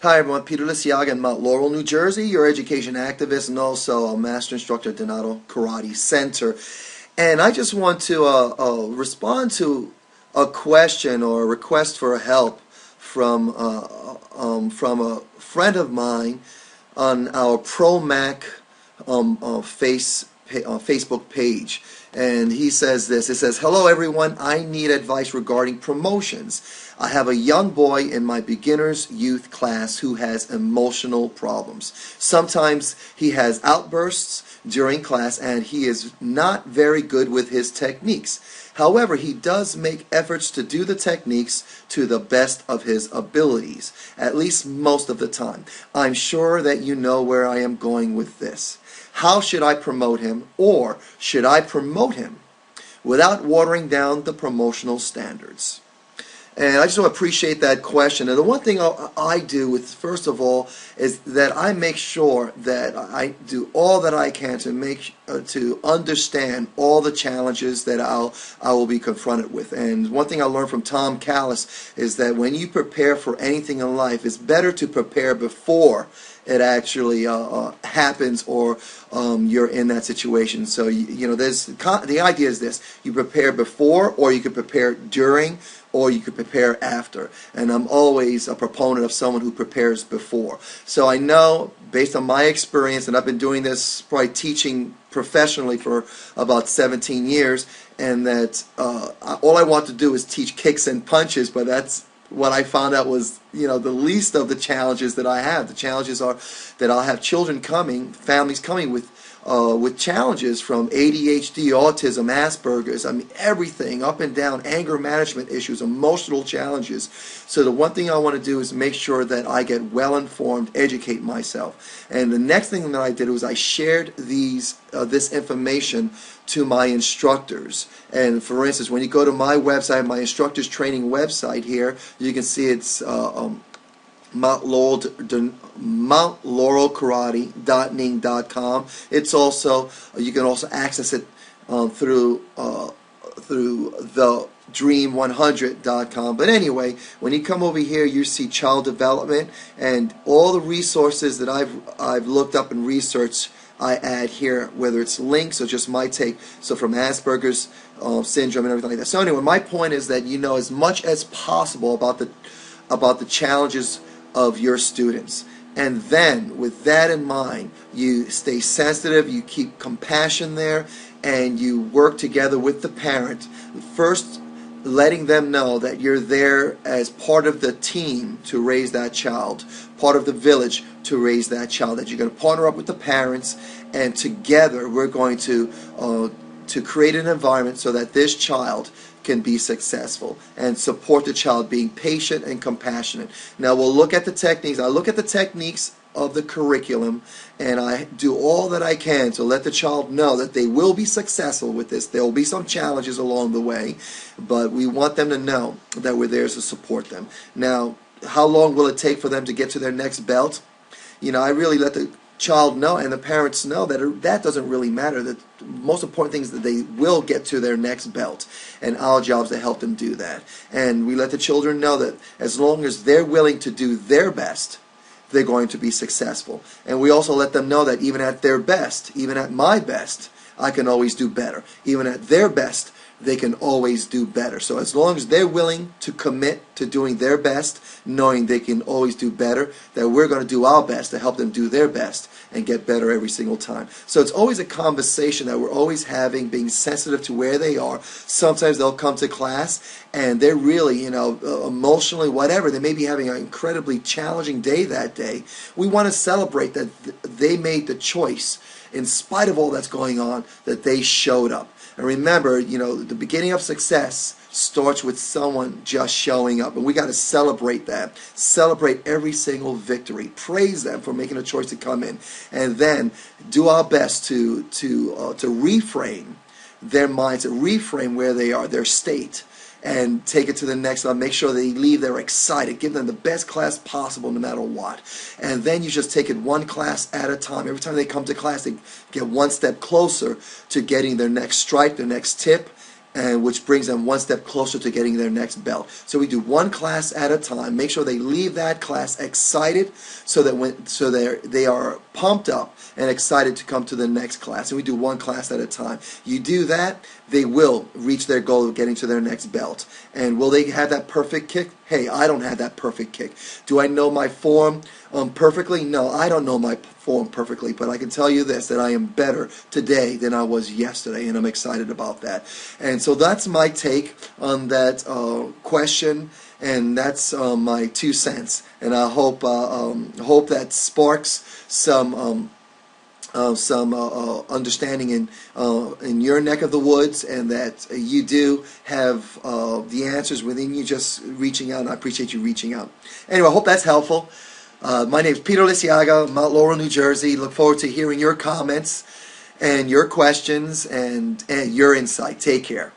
Hi everyone, Peter Liciaga in Mount Laurel, New Jersey, your education activist and also a master instructor at Donato Karate Center. And I just want to respond to a question or a request for help from a friend of mine on our Pro Mac Facebook page. And he says this. It says, "Hello everyone, I need advice regarding promotions. I have a young boy in my beginner's youth class who has emotional problems. Sometimes he has outbursts during class and he is not very good with his techniques. However, he does make efforts to do the techniques to the best of his abilities, at least most of the time. I'm sure that you know where I am going with this. How should I promote him, or should I promote him without watering down the promotional standards?" And I just want to appreciate that question. And the one thing I do with, first of all, is that I make sure that I do all that I can to understand all the challenges that I will be confronted with. And one thing I learned from Tom Callis is that when you prepare for anything in life, it's better to prepare before it actually happens, or you're in that situation. So the idea is this: you prepare before, or you can prepare during, or you could prepare after. And I'm always a proponent of someone who prepares before. So I know, based on my experience, and I've been doing this, probably teaching professionally for about 17 years, and that all I want to do is teach kicks and punches, but that's what I found out was, the least of the challenges that I have. The challenges are that I'll have children coming, families coming with challenges from ADHD, autism, Asperger's, everything, up and down, anger management issues, emotional challenges. So the one thing I want to do is make sure that I get well informed, educate myself. And the next thing that I did was I shared this information to my instructors. And for instance, when you go to my website, my instructors training website here, you can see it's MountLaurelKarate.ning.com. It's also, you can also access it through the Dream100.com. But anyway, when you come over here, you see child development, and all the resources that I've looked up and researched I add here, whether it's links or just my take. So from Asperger's syndrome and everything like that. So anyway, my point is that you know as much as possible about the challenges of your students. And then, with that in mind, you stay sensitive, you keep compassion there, and you work together with the parent. First, letting them know that you're there as part of the team to raise that child, part of the village to raise that child, that you're going to partner up with the parents, and together we're going to create an environment so that this child can be successful, and support the child being patient and compassionate. Now we'll look at the techniques. I look at the techniques of the curriculum, and I do all that I can to let the child know that they will be successful with this. There will be some challenges along the way, but we want them to know that we're there to support them. Now, how long will it take for them to get to their next belt? I really let the child know and the parents know that doesn't really matter. The most important thing is that they will get to their next belt, and our job is to help them do that. And we let the children know that as long as they're willing to do their best, they're going to be successful. And we also let them know that even at their best, even at my best, I can always do better. Even at their best, they can always do better. So as long as they're willing to commit to doing their best, knowing they can always do better, that we're going to do our best to help them do their best and get better every single time. So it's always a conversation that we're always having, being sensitive to where they are. Sometimes they'll come to class and they're really, emotionally, whatever. They may be having an incredibly challenging day that day. We want to celebrate that they made the choice, in spite of all that's going on, that they showed up. And remember, the beginning of success starts with someone just showing up, and we got to celebrate that. Celebrate every single victory. Praise them for making a choice to come in, and then do our best to reframe their minds, to reframe where they are, their state, and take it to the next level. Make sure they leave there excited. Give them the best class possible no matter what. And then you just take it one class at a time. Every time they come to class, they get one step closer to getting their next stripe, their next tip, and which brings them one step closer to getting their next belt. So we do one class at a time. Make sure they leave that class excited, so that they are pumped up and excited to come to the next class. And we do one class at a time. You do that, they will reach their goal of getting to their next belt. And will they have that perfect kick? Hey, I don't have that perfect kick. Do I know my form perfectly? No, I don't know my form perfectly, but I can tell you this, that I am better today than I was yesterday, and I'm excited about that. And so that's my take on that question, and that's my 2 cents. And I hope that sparks some understanding in your neck of the woods, and that you do have the answers within you, just reaching out. And I appreciate you reaching out. Anyway, I hope that's helpful. My name is Peter Liciaga, Mount Laurel, New Jersey. Look forward to hearing your comments and your questions and your insight. Take care.